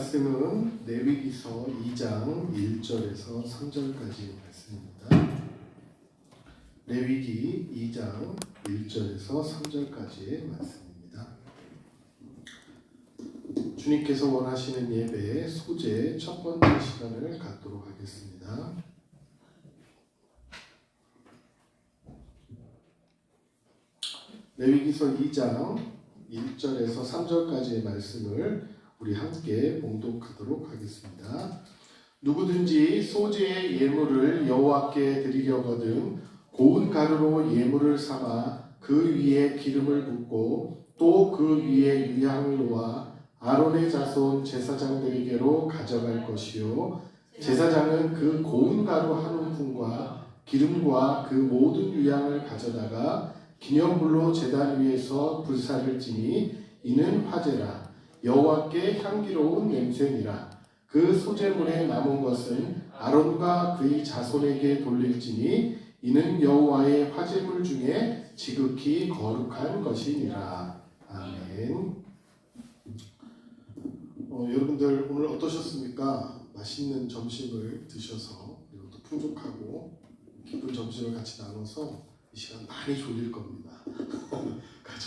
말씀은 레위기서 2장 1절에서 3절까지의 말씀입니다. 레위기 2장 1절에서 3절까지의 말씀입니다. 주님께서 원하시는 예배의 소재 첫 번째 시간을 갖도록 하겠습니다. 레위기서 2장 1절에서 3절까지의 말씀을 우리 함께 봉독하도록 하겠습니다. 누구든지 소재의 예물을 여호와께 드리려거든 고운 가루로 예물을 삼아 그 위에 기름을 붓고 또 그 위에 유향을 놓아 아론의 자손 제사장들에게로 가져갈 것이요 제사장은 그 고운 가루 한 움큼과 기름과 그 모든 유향을 가져다가 기념물로 제단 위에서 불사를 지니 이는 화제라. 여호와께 향기로운 냄새니라. 그 소재물에 남은 것은 아론과 그의 자손에게 돌릴지니 이는 여호와의 화제물 중에 지극히 거룩한 것이니라. 아멘. 여러분들 오늘 어떠셨습니까? 맛있는 점심을 드셔서 그리고 또 풍족하고 기쁜 점심을 같이 나눠서 이 시간 많이 졸릴 겁니다.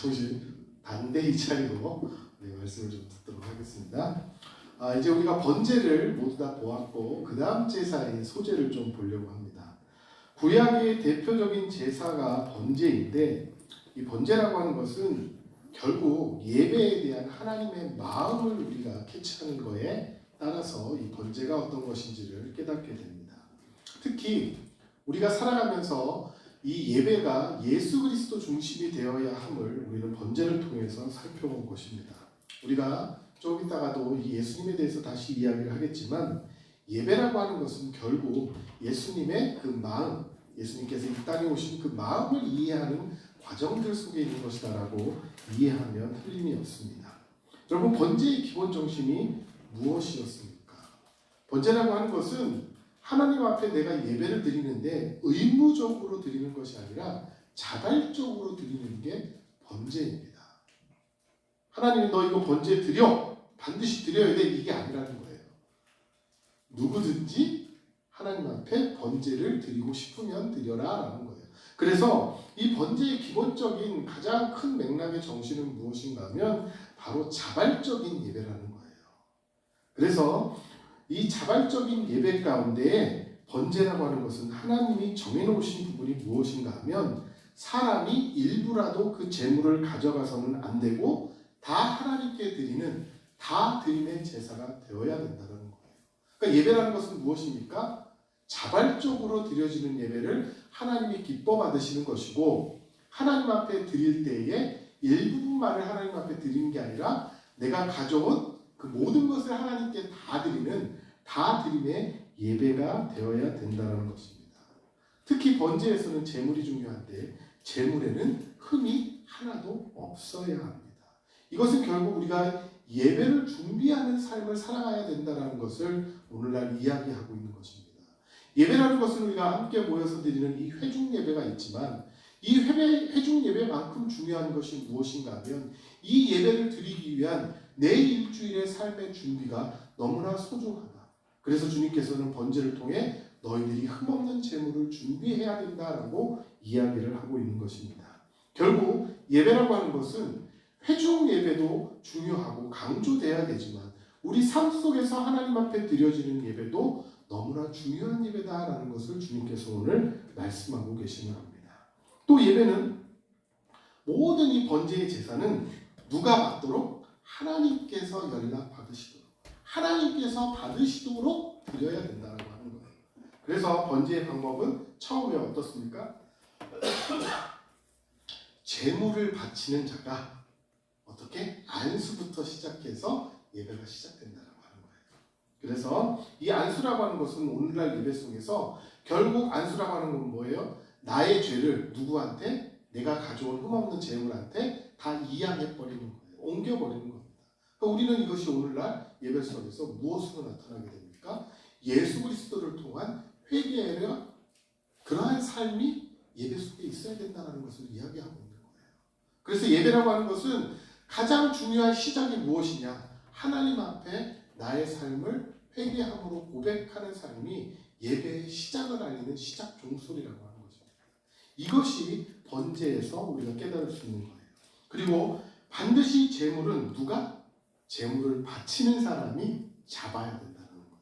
정신 반대히 차리고 말씀을 좀 듣도록 하겠습니다. 이제 우리가 번제를 모두 다 보았고 그 다음 제사의 소재를 좀 보려고 합니다. 구약의 대표적인 제사가 번제인데 이 번제라고 하는 것은 결국 예배에 대한 하나님의 마음을 우리가 캐치하는 것에 따라서 이 번제가 어떤 것인지를 깨닫게 됩니다. 특히 우리가 살아가면서 이 예배가 예수 그리스도 중심이 되어야 함을 우리는 번제를 통해서 살펴본 것입니다. 우리가 조금 있다가도 이 예수님에 대해서 다시 이야기를 하겠지만 예배라고 하는 것은 결국 예수님의 그 마음, 예수님께서 이 땅에 오신 그 마음을 이해하는 과정들 속에 있는 것이다라고 이해하면 틀림이 없습니다. 여러분, 번제의 기본 정신이 무엇이었습니까? 번제라고 하는 것은 하나님 앞에 내가 예배를 드리는데 의무적으로 드리는 것이 아니라 자발적으로 드리는 게 번제입니다. 하나님이 너 이거 번제 드려, 반드시 드려야 돼, 이게 아니라는 거예요. 누구든지 하나님 앞에 번제를 드리고 싶으면 드려라 라는 거예요. 그래서 이 번제의 기본적인 가장 큰 맥락의 정신은 무엇인가 하면 바로 자발적인 예배라는 거예요. 그래서 이 자발적인 예배 가운데 번제라고 하는 것은 하나님이 정해놓으신 부분이 무엇인가 하면 사람이 일부라도 그 재물을 가져가서는 안 되고 다 하나님께 드리는 다 드림의 제사가 되어야 된다는 거예요. 그러니까 예배라는 것은 무엇입니까? 자발적으로 드려지는 예배를 하나님이 기뻐 받으시는 것이고 하나님 앞에 드릴 때에 일부분만을 하나님 앞에 드리는 게 아니라 내가 가져온 그 모든 것을 하나님께 다 드리는 다 드림의 예배가 되어야 된다는 것입니다. 특히 번제에서는 제물이 중요한데 제물에는 흠이 하나도 없어야 합니다. 이것은 결국 우리가 예배를 준비하는 삶을 살아가야 된다는 것을 오늘날 이야기하고 있는 것입니다. 예배라는 것은 우리가 함께 모여서 드리는 이 회중 예배가 있지만 이 회중 예배만큼 중요한 것이 무엇인가 하면 이 예배를 드리기 위한 내 일주일의 삶의 준비가 너무나 소중하다. 그래서 주님께서는 번제를 통해 너희들이 흠없는 제물을 준비해야 된다라고 이야기를 하고 있는 것입니다. 결국 예배라고 하는 것은 회중 예배도 중요하고 강조돼야 되지만 우리 삶 속에서 하나님 앞에 드려지는 예배도 너무나 중요한 예배다라는 것을 주님께서 오늘 말씀하고 계시는 겁니다. 또 예배는 모든 이 번제의 제사는 누가 받도록? 하나님께서 연락 받으시도록 하나님께서 받으시도록 드려야 된다고 하는 거예요. 그래서 번제의 방법은 처음에 어떻습니까? 제물을 바치는 자가 어떻게? 안수부터 시작해서 예배가 시작된다라고 하는 거예요. 그래서 이 안수라고 하는 것은 오늘날 예배 속에서 결국 안수라고 하는 건 뭐예요? 나의 죄를 누구한테? 내가 가져온 흠없는 제물한테 다 이양해버리는 거예요. 옮겨버리는 겁니다. 그러니까 우리는 이것이 오늘날 예배 속에서 무엇으로 나타나게 됩니까? 예수 그리스도를 통한 회개의 그러한 삶이 예배 속에 있어야 된다는 것을 이야기하고 있는 거예요. 그래서 예배라고 하는 것은 가장 중요한 시작이 무엇이냐? 하나님 앞에 나의 삶을 회개함으로 고백하는 삶이 예배의 시작을 알리는 시작 종소리라고 하는 것입니다. 이것이 번제에서 우리가 깨달을 수 있는 거예요. 그리고 반드시 제물은 누가? 제물을 바치는 사람이 잡아야 된다는 거예요.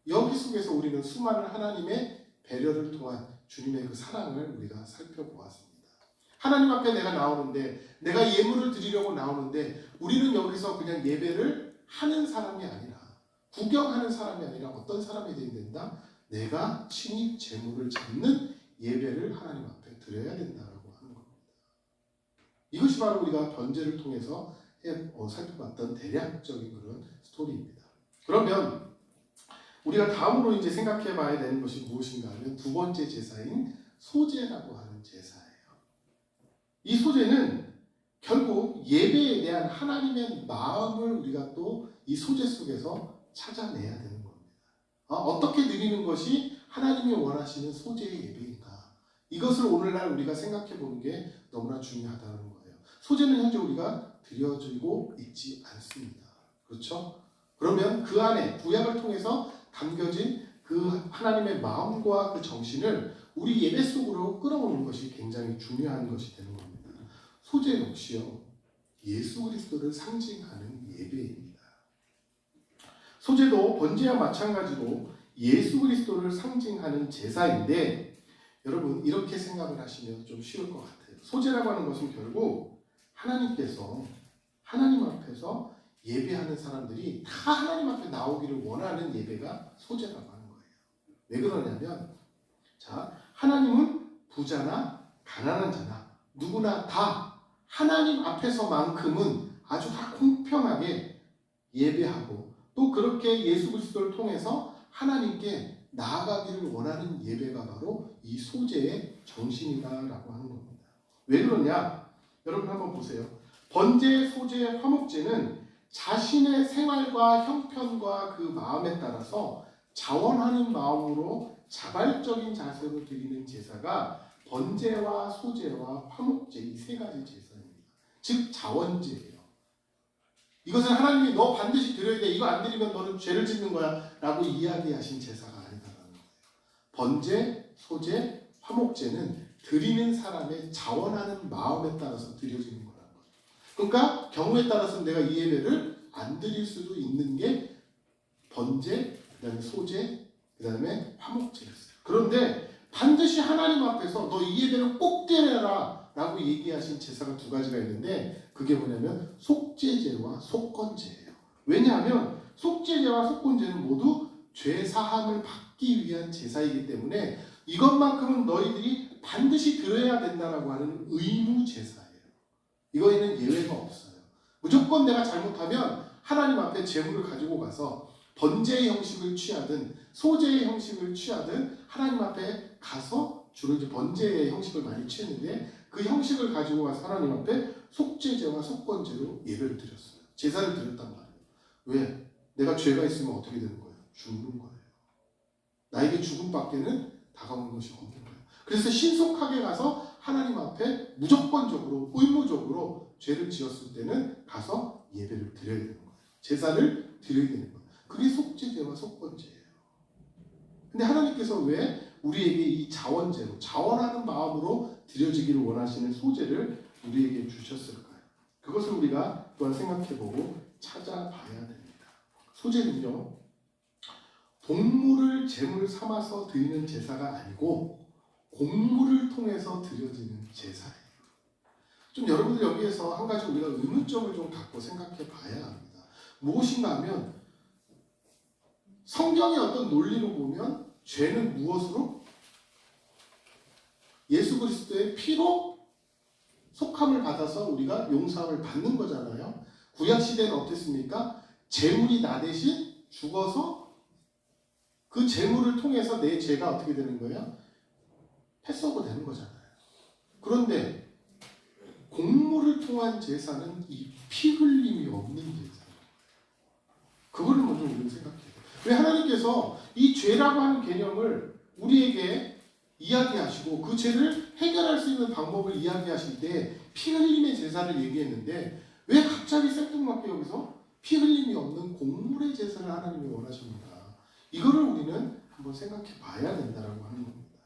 여기 속에서 우리는 수많은 하나님의 배려를 통한 주님의 그 사랑을 우리가 살펴보았습니다. 하나님 앞에 내가 나오는데, 내가 예물을 드리려고 나오는데, 우리는 여기서 그냥 예배를 하는 사람이 아니라, 구경하는 사람이 아니라 어떤 사람이 되어야 된다? 내가 친히 제물을 잡는 예배를 하나님 앞에 드려야 된다라고 하는 겁니다. 이것이 바로 우리가 번제를 통해서 살펴봤던 대략적인 그런 스토리입니다. 그러면 우리가 다음으로 이제 생각해 봐야 되는 것이 무엇인가 하면 두 번째 제사인 소제라고 하는 제사예요. 이 소제는 결국 예배에 대한 하나님의 마음을 우리가 또 이 소제 속에서 찾아내야 되는 겁니다. 어떻게 드리는 것이 하나님이 원하시는 소제의 예배인가? 이것을 오늘날 우리가 생각해 보는 게 너무나 중요하다는 거예요. 소제는 현재 우리가 드려지고 있지 않습니다. 그렇죠? 그러면 그 안에 구약을 통해서 담겨진 그 하나님의 마음과 그 정신을 우리 예배 속으로 끌어오는 것이 굉장히 중요한 것이 되는 겁니다. 소제 역시요, 예수 그리스도를 상징하는 예배입니다. 소제도 번제와 마찬가지로 예수 그리스도를 상징하는 제사인데, 여러분 이렇게 생각을 하시면 좀 쉬울 것 같아요. 소제라고 하는 것은 결국 하나님께서 하나님 앞에서 예배하는 사람들이 다 하나님 앞에 나오기를 원하는 예배가 소제라고 하는 거예요. 왜 그러냐면, 자, 하나님은 부자나 가난한 자나 누구나 다 하나님 앞에서만큼은 아주 다 공평하게 예배하고, 또 그렇게 예수 그리스도를 통해서 하나님께 나아가기를 원하는 예배가 바로 이 소제의 정신이다라고 하는 겁니다. 왜 그러냐? 여러분 한번 보세요. 번제, 소제, 화목제는 자신의 생활과 형편과 그 마음에 따라서 자원하는 마음으로 자발적인 자세로 드리는 제사가 번제와 소제와 화목제 이 세 가지 제사입니다. 즉 자원제예요. 이것은 하나님이 너 반드시 드려야 돼, 이거 안 드리면 너는 죄를 짓는 거야 라고 이야기하신 제사가 아니다라는 거예요. 번제, 소제, 화목제는 드리는 사람의 자원하는 마음에 따라서 드려지는 거라는 거예요. 그러니까 경우에 따라서는 내가 이 예배를 안 드릴 수도 있는 게 번제, 그 다음에 소제, 그 다음에 화목제였어요. 그런데 반드시 하나님 앞에서 너 이 예배를 꼭 드려라 라고 얘기하신 제사가 두 가지가 있는데, 그게 뭐냐면 속죄제와 속건제예요. 왜냐하면 속죄제와 속건제는 모두 죄 사함을 받기 위한 제사이기 때문에 이것만큼은 너희들이 반드시 드려야 된다라고 하는 의무 제사예요. 이거에는 예외가 없어요. 무조건 내가 잘못하면 하나님 앞에 제물을 가지고 가서 번제의 형식을 취하든 소제의 형식을 취하든 하나님 앞에 가서, 주로 이제 번제의 형식을 많이 취했는데 그 형식을 가지고 가서 하나님 앞에 속죄제와 속건제로 예배를 드렸어요. 제사를 드렸단 말이에요. 왜? 내가 죄가 있으면 어떻게 되는 거예요? 죽는 거예요. 나에게 죽음밖에는 다가오는 것이 없는 거예요. 그래서 신속하게 가서 하나님 앞에 무조건적으로, 의무적으로 죄를 지었을 때는 가서 예배를 드려야 되는 거예요. 제사를 드려야 되는 거예요. 그게 속죄제와 속건제예요. 근데 하나님께서 왜 우리에게 이 자원제로, 자원하는 마음으로 드려지기를 원하시는 소제를 우리에게 주셨을까요? 그것을 우리가 또한 생각해보고 찾아봐야 됩니다. 소제는요, 동물을 제물 삼아서 드리는 제사가 아니고 곡물을 통해서 드려지는 제사예요. 좀 여러분들 여기에서 한 가지 우리가 의문점을 좀 갖고 생각해 봐야 합니다. 무엇인가 하면, 성경의 어떤 논리로 보면 죄는 무엇으로? 예수 그리스도의 피로 속함을 받아서 우리가 용서함을 받는 거잖아요. 구약 시대는 어땠습니까? 제물이 나 대신 죽어서 그 제물을 통해서 내 죄가 어떻게 되는 거예요? 패스오버 되는 거잖아요. 그런데 곡물을 통한 제사는 이 피 흘림이 없는 제사예요. 그거를 먼저 우리는 생각해요. 왜 하나님께서 이 죄라고 하는 개념을 우리에게 이야기하시고 그 죄를 해결할 수 있는 방법을 이야기하실 때 피 흘림의 제사를 얘기했는데, 왜 갑자기 생뚱맞게 여기서 피 흘림이 없는 곡물의 제사를 하나님이 원하십니다. 이거를 우리는 한번 생각해 봐야 된다라고 하는 겁니다.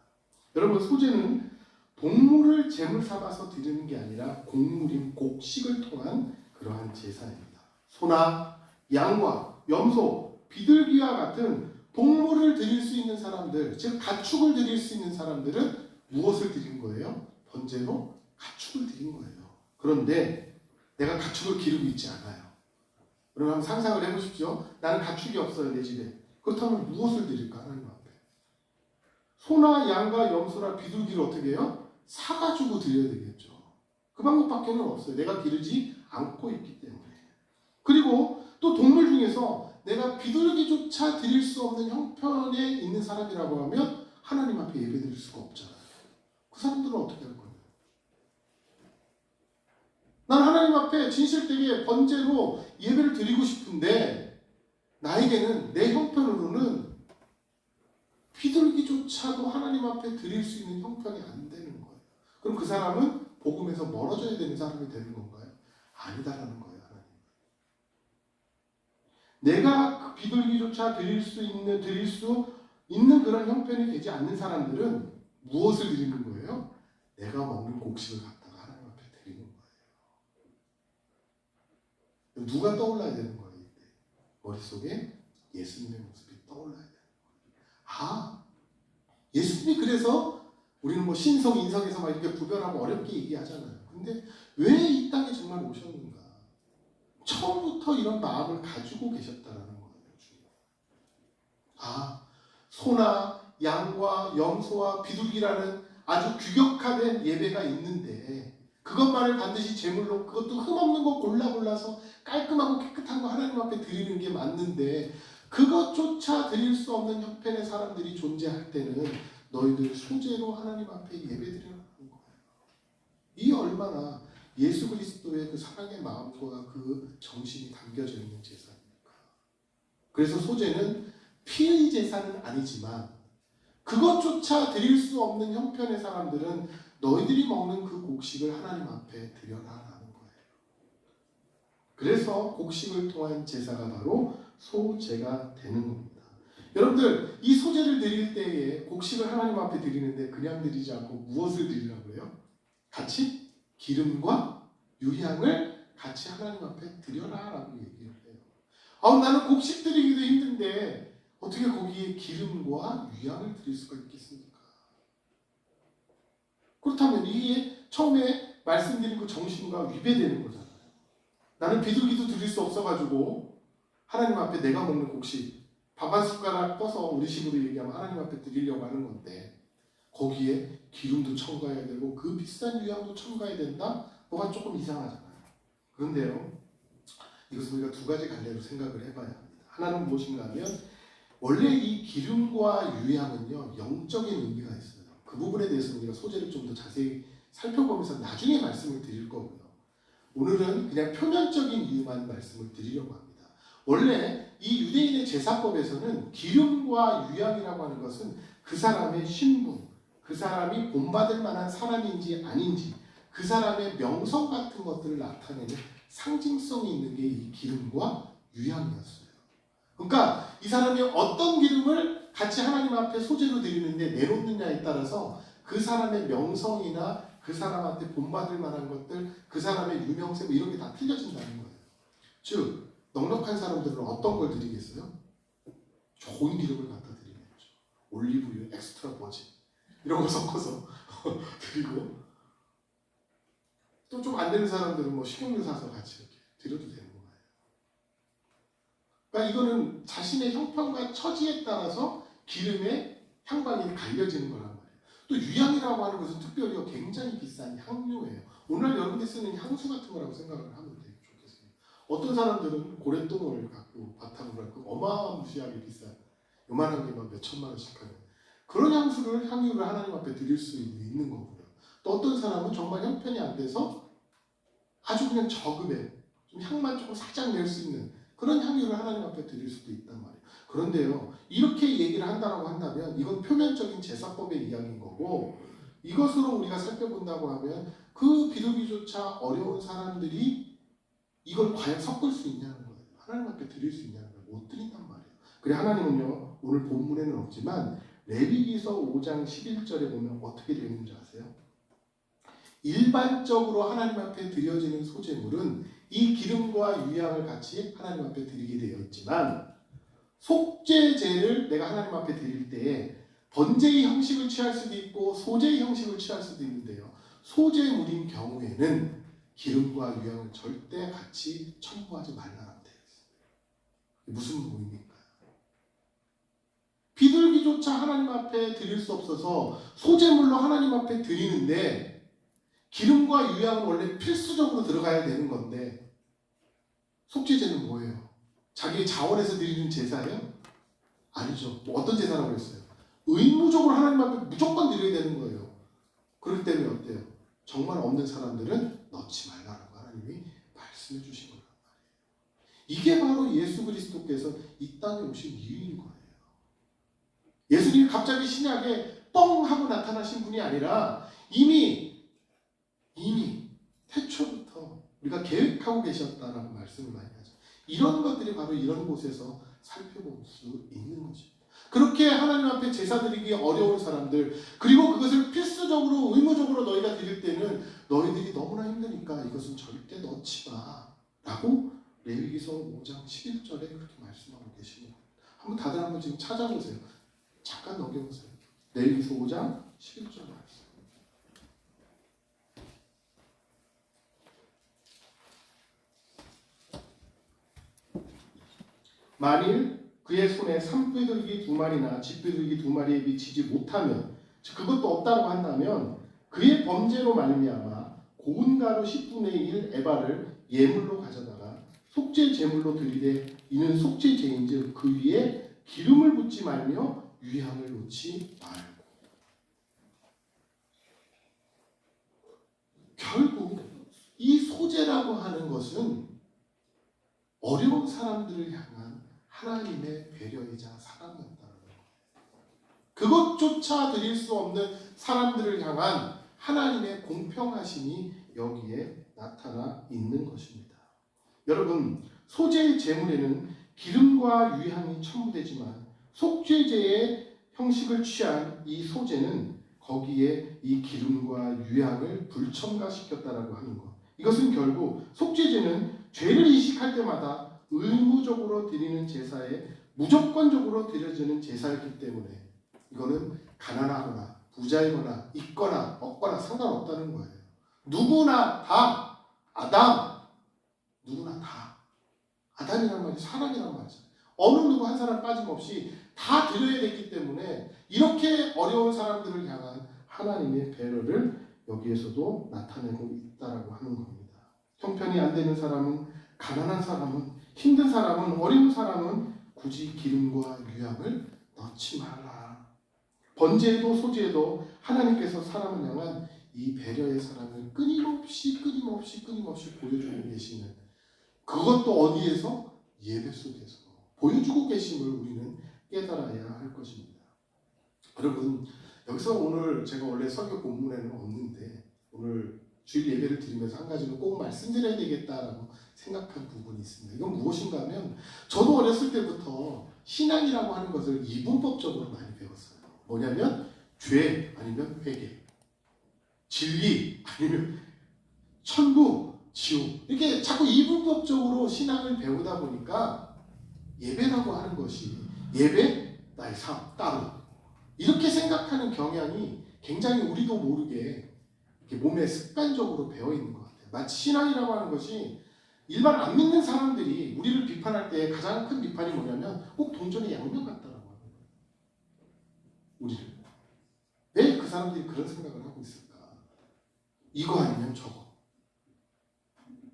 여러분, 소제는 동물을 제물 삼아서 드리는 게 아니라 곡물인 곡식을 통한 그러한 제사입니다. 소나 양과 염소, 비둘기와 같은 동물을 드릴 수 있는 사람들, 즉 가축을 드릴 수 있는 사람들은 무엇을 드린 거예요? 번제로 가축을 드린 거예요. 그런데 내가 가축을 기르고 있지 않아요. 여러분 한번 상상을 해보십시오. 나는 가축이 없어요, 내 집에. 그렇다면 무엇을 드릴까? 하나님 앞에. 소나 양과 염소나 비둘기를 어떻게 해요? 사가지고 드려야 되겠죠. 그 방법밖에는 없어요. 내가 기르지 않고 있기 때문에. 그리고 또 동물 중에서 내가 비둘기조차 드릴 수 없는 형편에 있는 사람이라고 하면 하나님 앞에 예배 드릴 수가 없잖아요. 그 사람들은 어떻게 할 거예요? 난 하나님 앞에 진실되게 번제로 예배를 드리고 싶은데 나에게는 내 형편으로는 비둘기조차도 하나님 앞에 드릴 수 있는 형편이 안 되는 거예요. 그럼 그 사람은 복음에서 멀어져야 되는 사람이 되는 건가요? 아니다라는 거예요. 하나님. 내가 그 비둘기조차 드릴 수 있는 그런 형편이 되지 않는 사람들은 무엇을 드리는 거예요? 내가 먹는 곡식을 갖다가 하나님 앞에 드리는 거예요. 누가 떠올라야 되는 거예요? 이때 머릿속에 예수님의 모습이 떠올라야 돼요. 아, 예수님이 그래서 우리는 뭐 신성, 인성에서 막 이렇게 구별하고 어렵게 얘기하잖아요. 근데 왜 이 땅에 정말 오셨는가? 처음부터 이런 마음을 가지고 계셨다라는 거예요. 아, 소나 양과 염소와 비둘기라는 아주 규격화된 예배가 있는데 그것만을 반드시 제물로, 그것도 흠없는 거 골라서 깔끔하고 깨끗한 거 하나님 앞에 드리는 게 맞는데 그것조차 드릴 수 없는 형편의 사람들이 존재할 때는 너희들 소제로 하나님 앞에 예배드리라는 거예요. 이 얼마나 예수 그리스도의 그 사랑의 마음과 그 정신이 담겨져 있는 제사입니까? 그래서 소제는 피의 제사는 아니지만 그것조차 드릴 수 없는 형편의 사람들은 너희들이 먹는 그 곡식을 하나님 앞에 드려라라는 거예요. 그래서 곡식을 통한 제사가 바로 소제가 되는 겁니다. 여러분들, 이 소제를 드릴 때에 곡식을 하나님 앞에 드리는데 그냥 드리지 않고 무엇을 드리라고 해요? 같이 기름과 유향을 같이 하나님 앞에 드려라라고 얘기를 해요. 나는 곡식 드리기도 힘든데 어떻게 거기에 기름과 유향을 드릴 수가 있겠습니까? 그렇다면 이게 처음에 말씀드린 그 정신과 위배되는 거잖아요. 나는 비둘기도 드릴 수 없어가지고 하나님 앞에 내가 먹는 곡식 밥 한 숟가락 떠서 우리 식으로 얘기하면 하나님 앞에 드리려고 하는 건데 거기에 기름도 첨가해야 되고 그 비싼 유향도 첨가해야 된다? 뭐가 조금 이상하잖아요. 그런데요, 이것을 우리가 두 가지 갈래로 생각을 해봐야 합니다. 하나는 무엇인가 하면 원래 이 기름과 유향은요, 영적인 의미가 있어요. 그 부분에 대해서 우리가 소재를 좀 더 자세히 살펴보면서 나중에 말씀을 드릴 거고요. 오늘은 그냥 표면적인 이유만 말씀을 드리려고 합니다. 원래 이 유대인의 제사법에서는 기름과 유향이라고 하는 것은 그 사람의 신분, 그 사람이 본받을 만한 사람인지 아닌지, 그 사람의 명성 같은 것들을 나타내는 상징성이 있는 게 이 기름과 유향이었어요. 그러니까 이 사람이 어떤 기름을 같이 하나님 앞에 소제로 드리는데 내놓느냐에 따라서 그 사람의 명성이나 그 사람한테 본받을 만한 것들, 그 사람의 유명세 이런 게 다 틀려진다는 거예요. 즉 넉넉한 사람들은 어떤 걸 드리겠어요? 좋은 기름을 갖다 드리겠죠. 올리브유, 엑스트라 버진 이런 거 섞어서 드리고, 또 좀 안 되는 사람들은 뭐 식용유 사서 같이 이렇게 드려도 되는 거예요. 그러니까 이거는 자신의 형편과 처지에 따라서 기름의 향방이 갈려지는 거란 말이에요. 또 유향이라고 하는 것은 특별히 굉장히 비싼 향료예요. 오늘 여러분들이 쓰는 향수 같은 거라고 생각을 하면 되게 좋겠습니다. 어떤 사람들은 고래똥을 갖고 바탕으로 갖고 어마무시하게 비싼 요만한 게 막 몇 천만 원씩 하는 그런 향유를 하나님 앞에 드릴 수 있는 거고요. 또 어떤 사람은 정말 형편이 안 돼서 아주 그냥 저금액, 좀 향만 조금 살짝 낼 수 있는 그런 향유를 하나님 앞에 드릴 수도 있단 말이에요. 그런데요, 이렇게 얘기를 한다고 한다면 이건 표면적인 제사법의 이야기인 거고, 이것으로 우리가 살펴본다고 하면 그 비둘기조차 어려운 사람들이 이걸 과연 섞을 수 있냐는 거예요. 하나님 앞에 드릴 수 있냐는 걸 못 드린단 말이에요. 그래 하나님은요 오늘 본문에는 없지만 레위기서 5장 11절에 보면 어떻게 되어 있는지 아세요? 일반적으로 하나님 앞에 드려지는 소제물은 이 기름과 유향을 같이 하나님 앞에 드리게 되어 있지만 속죄제를 내가 하나님 앞에 드릴 때에 번제의 형식을 취할 수도 있고 소제의 형식을 취할 수도 있는데요. 소제물인 경우에는 기름과 유향을 절대 같이 첨부하지 말라라고 되어 있습니다. 무슨 의미입니까? 비둘기조차 하나님 앞에 드릴 수 없어서 소제물로 하나님 앞에 드리는데 기름과 유향은 원래 필수적으로 들어가야 되는 건데 속죄제는 뭐예요? 자기 자원에서 드리는 제사예요? 아니죠. 뭐 어떤 제사라고 그랬어요? 의무적으로 하나님 앞에 무조건 드려야 되는 거예요. 그렇기 때문에 어때요? 정말 없는 사람들은 넣지 말라라고 하나님이 말씀해 주신 거란 말이에요. 이게 바로 예수 그리스도께서 이 땅에 오신 이유인 거예요. 예수님이 갑자기 신약에 뻥 하고 나타나신 분이 아니라 이미 태초부터 우리가 계획하고 계셨다라고 말씀을 많이 하죠. 이런 것들이 바로 이런 곳에서 살펴볼 수 있는 것입니다. 그렇게 하나님 앞에 제사 드리기 어려운 사람들, 그리고 그것을 필수적으로 의무적으로 너희가 드릴 때는 너희들이 너무나 힘드니까 이것은 절대 넣지 마 라고 레위기서 5장 11절에 그렇게 말씀하고 계시는 겁니다. 한번 다들 한번 지금 찾아보세요. 잠깐 넘겨보세요. 레위기서 5장 11절 말씀. 만일 그의 손에 산비둘기 2마리나 집비둘기 2마리에 미치지 못하면, 즉 그것도 없다고 한다면 그의 범죄로 말미암아 고운 가루 10분의 1 에바를 예물로 가져다가 속죄 제물로 드리되 이는 속죄제인즉 그 위에 기름을 붓지 말며 유향을 놓지 말고. 결국 이 소제라고 하는 것은 어려운 사람들을 향한 하나님의 배려이자 사랑이었다는 거예요. 그것조차 드릴 수 없는 사람들을 향한 하나님의 공평하심이 여기에 나타나 있는 것입니다. 여러분, 소제의 제물에는 기름과 유향이 첨부되지만 속죄제의 형식을 취한 이 소제는 거기에 이 기름과 유향을 불첨가시켰다라고 하는 것. 이것은 결국 속죄제는 죄를 인식할 때마다 의무적으로 드리는 제사에 무조건적으로 드려지는 제사이기 때문에 이거는 가난하거나 부자이거나 있거나 없거나 상관없다는 거예요. 누구나 다 누구나 다 아담이란 말이 사람이란 말이죠. 어느 누구 한 사람 빠짐없이 다 드려야 됐기 때문에 이렇게 어려운 사람들을 향한 하나님의 배려를 여기에서도 나타내고 있다라고 하는 겁니다. 형편이 안 되는 사람은, 가난한 사람은, 힘든 사람은, 어려운 사람은 굳이 기름과 유향을 넣지 말라. 번제에도 소제에도 하나님께서 사람을 향한 이 배려의 사랑을 끊임없이 보여주고 계시는, 그것도 어디에서? 예배 속에서 보여주고 계심을 우리는 깨달아야 할 것입니다. 여러분, 여기서 오늘 제가 원래 설교 본문에는 없는데 오늘 주일 예배를 드리면서 한 가지는 꼭 말씀드려야 되겠다라고 생각한 부분이 있습니다. 이건 무엇인가 하면 저도 어렸을 때부터 신앙이라고 하는 것을 이분법적으로 많이 배웠어요. 뭐냐면 죄 아니면 회개, 진리 아니면 천국, 지옥, 이렇게 자꾸 이분법적으로 신앙을 배우다 보니까 예배라고 하는 것이 예배, 나의 삶, 따로 이렇게 생각하는 경향이 굉장히 우리도 모르게 이렇게 몸에 습관적으로 배어 있는 것 같아요. 마치 신앙이라고 하는 것이 일반 안 믿는 사람들이 우리를 비판할 때 가장 큰 비판이 뭐냐면 꼭 동전의 양면 같다라고 하는 거예요. 우리를. 왜 그 사람들이 그런 생각을 하고 있을까? 이거 아니면 저거.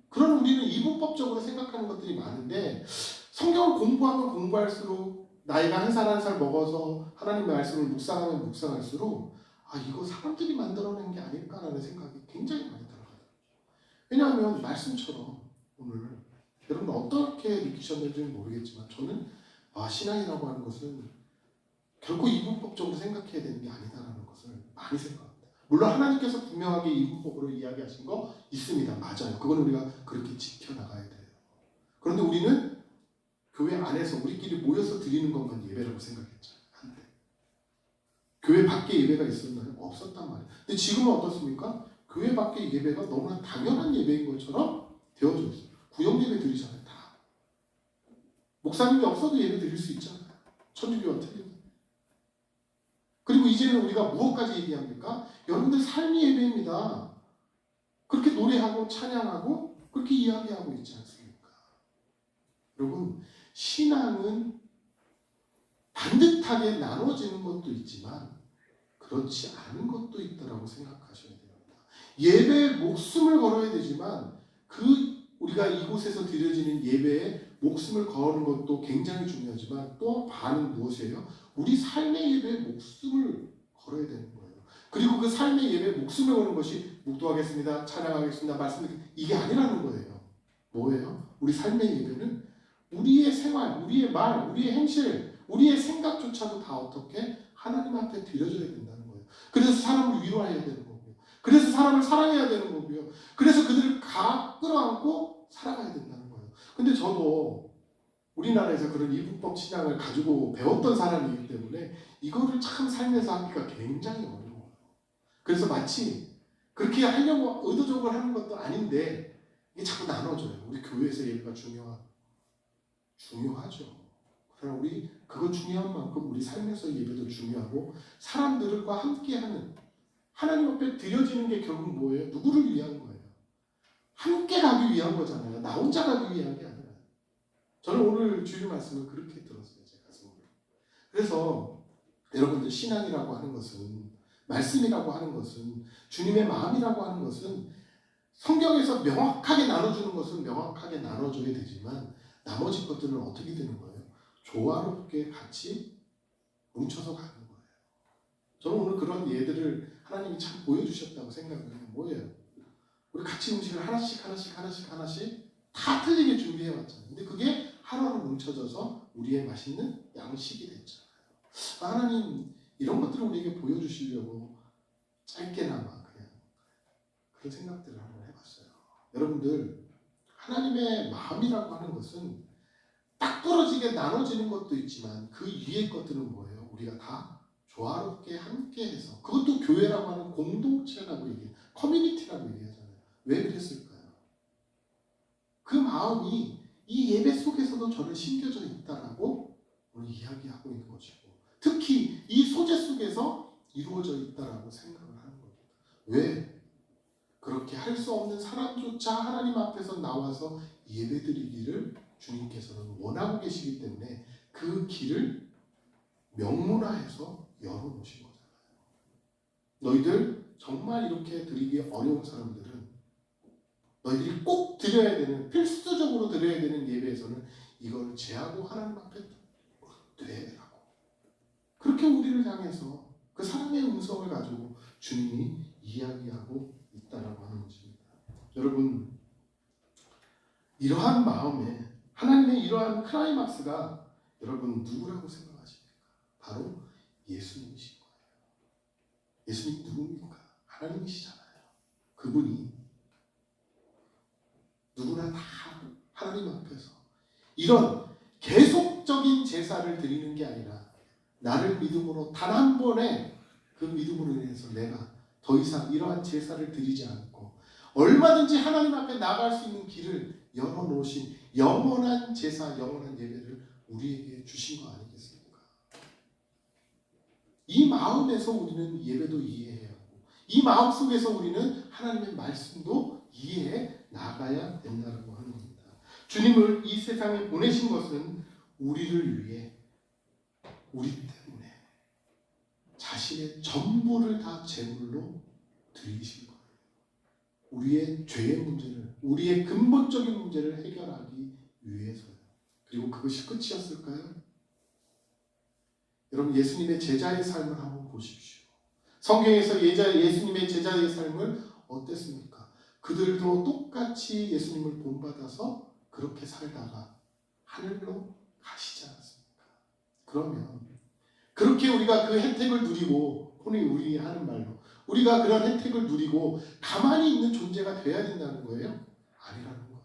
그런 우리는 이분법적으로 생각하는 것들이 많은데 성경을 공부하면 공부할수록 나이가 한 살 한 살 먹어서 하나님 말씀을 묵상하면 묵상할수록 이거 사람들이 만들어낸 게 아닐까라는 생각이 굉장히 많이 들어요. 왜냐하면 말씀처럼 오늘 여러분 어떻게 느끼셨는지는 모르겠지만 저는 신앙이라고 하는 것은 결코 이분법적으로 생각해야 되는 게 아니다라는 것을 많이 생각합니다. 물론 하나님께서 분명하게 이분법으로 이야기하신 거 있습니다. 맞아요. 그건 우리가 그렇게 지켜나가야 돼요. 그런데 우리는 교회 안에서 우리끼리 모여서 드리는 것만 예배라고 생각했잖아요. 한때. 교회 밖에 예배가 있었나요? 없었단 말이에요. 근데 지금은 어떻습니까? 교회 밖에 예배가 너무나 당연한 예배인 것처럼 되어져 있어요. 구역 예배 드리잖아요. 다. 목사님이 없어도 예배 드릴 수 있잖아요. 천주교와 틀린. 그리고 이제는 우리가 무엇까지 얘기합니까? 여러분들 삶이 예배입니다. 그렇게 노래하고 찬양하고 그렇게 이야기하고 있지 않습니까? 여러분, 신앙은 반듯하게 나눠지는 것도 있지만 그렇지 않은 것도 있다라고 생각하셔야 됩니다. 예배에 목숨을 걸어야 되지만 우리가 이곳에서 드려지는 예배에 목숨을 거는 것도 굉장히 중요하지만 또 반은 무엇이에요? 우리 삶의 예배에 목숨을 걸어야 되는 거예요. 그리고 그 삶의 예배에 목숨을 거는 것이 묵도하겠습니다, 찬양하겠습니다, 말씀드리겠습니다, 이게 아니라는 거예요. 뭐예요? 우리 삶의 예배는 우리의 생활, 우리의 말, 우리의 행실, 우리의 생각조차도 다 어떻게 하나님 앞에 드려져야 된다는 거예요. 그래서 사람을 위로해야 되는 거고요. 그래서 사람을 사랑해야 되는 거고요. 그래서 그들을 끌어안고 살아가야 된다는 거예요. 근데 저도 우리나라에서 그런 이분법 신앙을 가지고 배웠던 사람이기 때문에 이거를 참 삶에서 하기가 굉장히 어려워요. 그래서 마치 그렇게 하려고 의도적으로 하는 것도 아닌데 이게 자꾸 나눠져요. 우리 교회에서 예배가 중요하죠. 그러나 우리 그거 중요한 만큼 우리 삶에서 예배도 중요하고 사람들과 함께하는 하나님 앞에 드려지는 게 결국 뭐예요? 누구를 위한 거예요? 함께 가기 위한 거잖아요. 나 혼자 가기 위한 게 아니라. 저는 오늘 주일 말씀을 그렇게 들었어요. 제 가슴으로. 그래서 여러분들 신앙이라고 하는 것은, 말씀이라고 하는 것은, 주님의 마음이라고 하는 것은 성경에서 명확하게 나눠주는 것은 명확하게 나눠줘야 되지만 나머지 것들은 어떻게 되는 거예요? 조화롭게 같이 뭉쳐서 가는 거예요. 저는 오늘 그런 예들을 하나님이 참 보여주셨다고 생각을 해요. 뭐예요? 우리 같이 음식을 하나씩 다 틀리게 준비해 왔잖아요. 근데 그게 하나로 뭉쳐져서 우리의 맛있는 양식이 됐잖아요. 하나님 이런 것들을 우리에게 보여주시려고 짧게나마 그냥 그런 생각들을 한번 해봤어요. 여러분들, 하나님의 마음이라고 하는 것은 딱 부러지게 나눠지는 것도 있지만 그 위의 것들은 뭐예요? 우리가 다 조화롭게 함께해서, 그것도 교회라고 하는 공동체라고 얘기해요. 커뮤니티라고 얘기하잖아요. 왜 그랬을까요? 그 마음이 이 예배 속에서도 저는 심겨져 있다라고 오늘 이야기하고 있는 것이고, 특히 이 소재 속에서 이루어져 있다라고 생각을 하는 겁니다. 왜? 그렇게 할 수 없는 사람조차 하나님 앞에서 나와서 예배드리기를 주님께서는 원하고 계시기 때문에 그 길을 명문화해서 열어놓으신 거잖아요. 너희들 정말 이렇게 드리기 어려운 사람들은 너희들이 꼭 드려야 되는, 필수적으로 드려야 되는 예배에서는 이걸 제하고 하나님 앞에 되라고. 그렇게 우리를 향해서 그 사랑의 음성을 가지고 주님이 이야기하고 있다라고 하는 것입니다. 여러분, 이러한 마음에 하나님의 이러한 클라이막스가 여러분 누구라고 생각하십니까? 바로 예수님이신 거예요. 예수님 누굽니까? 하나님이시잖아요. 그분이 누구나 다 하나님 앞에서 이런 계속적인 제사를 드리는 게 아니라 나를 믿음으로 단 한 번에 그 믿음으로 인해서 내가 더 이상 이러한 제사를 드리지 않고 얼마든지 하나님 앞에 나아갈 수 있는 길을 열어놓으신 영원한 제사, 영원한 예배를 우리에게 주신 거 아니겠습니까? 이 마음에서 우리는 예배도 이해해야 하고 이 마음 속에서 우리는 하나님의 말씀도 이해해 나가야 된다고 하는 겁니다. 주님을 이 세상에 보내신 것은 우리를 위해, 우리 때문에 자신의 전부를 다 제물로 드리신 거예요. 우리의 죄의 문제를, 우리의 근본적인 문제를 해결하기 위해서요. 그리고 그것이 끝이었을까요? 여러분, 예수님의 제자의 삶을 한번 보십시오. 성경에서 예수님의 제자의 삶을 어땠습니까? 그들도 똑같이 예수님을 본받아서 그렇게 살다가 하늘로 가시지 않았습니까? 그러면 그렇게 우리가 그 혜택을 누리고, 흔히 우리 하는 말로 우리가 그런 혜택을 누리고 가만히 있는 존재가 돼야 된다는 거예요? 아니라는 거예요.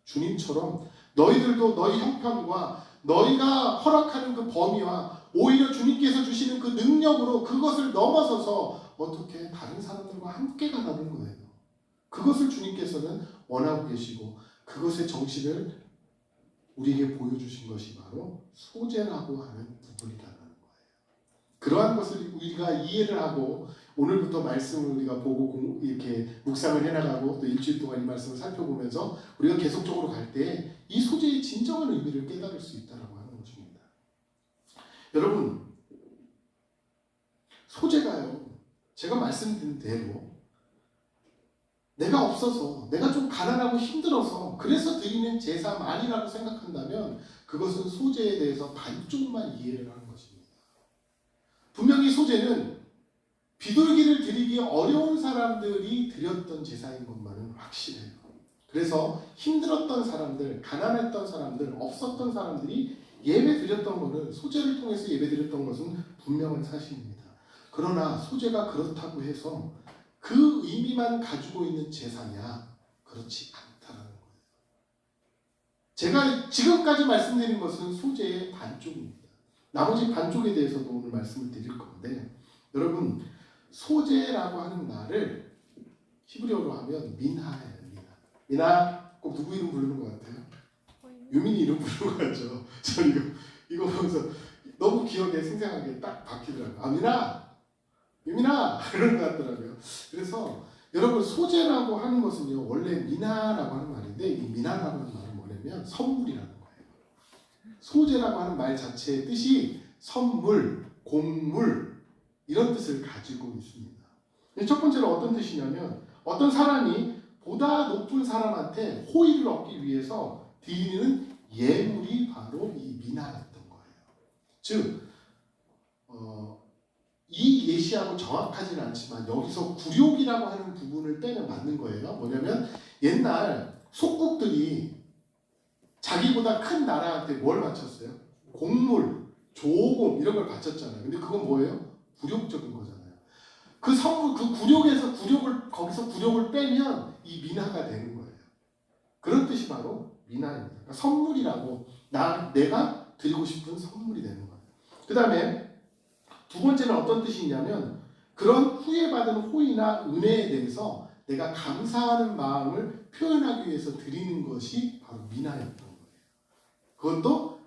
주님처럼 너희들도 너희 형편과 너희가 허락하는 그 범위와 오히려 주님께서 주시는 그 능력으로 그것을 넘어서서 어떻게 다른 사람들과 함께 가는 거예요. 그것을 주님께서는 원하고 계시고 그것의 정신을 우리에게 보여주신 것이 바로 소재라고 하는 부분이라는 거예요. 그러한 것을 우리가 이해를 하고 오늘부터 말씀을 우리가 보고 이렇게 묵상을 해나가고 또 일주일 동안 이 말씀을 살펴보면서 우리가 계속적으로 갈 때 이 소재의 진정한 의미를 깨달을 수 있다라고 하는 것입니다. 여러분, 소재가요, 제가 말씀드린 대로 내가 없어서, 내가 좀 가난하고 힘들어서 그래서 드리는 제사만이라고 생각한다면 그것은 소재에 대해서 반쪽만 이해를 하는 것입니다. 분명히 소재는 비둘기를 드리기 어려운 사람들이 드렸던 제사인 것만은 확실해요. 그래서 힘들었던 사람들, 가난했던 사람들, 없었던 사람들이 예배 드렸던 것은, 소재를 통해서 예배 드렸던 것은 분명한 사실입니다. 그러나 소재가 그렇다고 해서 그 의미만 가지고 있는 제사냐? 그렇지 않다는 거예요. 제가 지금까지 말씀드린 것은 소재의 반쪽입니다. 나머지 반쪽에 대해서도 오늘 말씀을 드릴 건데, 여러분, 소재라고 하는 말을 히브리어로 하면 민하예요. 민하. 꼭 누구 이름 부르는 것 같아요? 유민이 이름 부르는 거 같죠? 저 이거 보면서 너무 기억에 생생하게 딱 박히더라고요. 아, 민하! 유민아! 그런 것 같더라고요. 그래서 여러분, 소재라고 하는 것은요, 원래 민하라고 하는 말인데, 이 민하라고 하는 말은 뭐냐면 선물이라는 거예요. 소재라고 하는 말 자체의 뜻이 선물, 곡물, 이런 뜻을 가지고 있습니다. 첫 번째로 어떤 뜻이냐면, 어떤 사람이 보다 높은 사람한테 호의를 얻기 위해서 드리는 예물이 바로 이 민하였던 거예요. 즉, 이 예시하고 정확하지는 않지만 여기서 굴욕이라고 하는 부분을 빼면 맞는 거예요. 뭐냐면 옛날 속국들이 자기보다 큰 나라한테 뭘 바쳤어요? 곡물, 조금 이런 걸 바쳤잖아요. 근데 그건 뭐예요? 굴욕적인 거잖아요. 그 선물, 그 거기서 굴욕을 빼면 이 민하가 되는 거예요. 그런 뜻이 바로 민하입니다. 그러니까 선물이라고, 내가 드리고 싶은 선물이 되는 거예요. 그 다음에 두 번째는 어떤 뜻이 있냐면, 그런 후회받은 호의나 은혜에 대해서 내가 감사하는 마음을 표현하기 위해서 드리는 것이 바로 민하였던 거예요. 그것도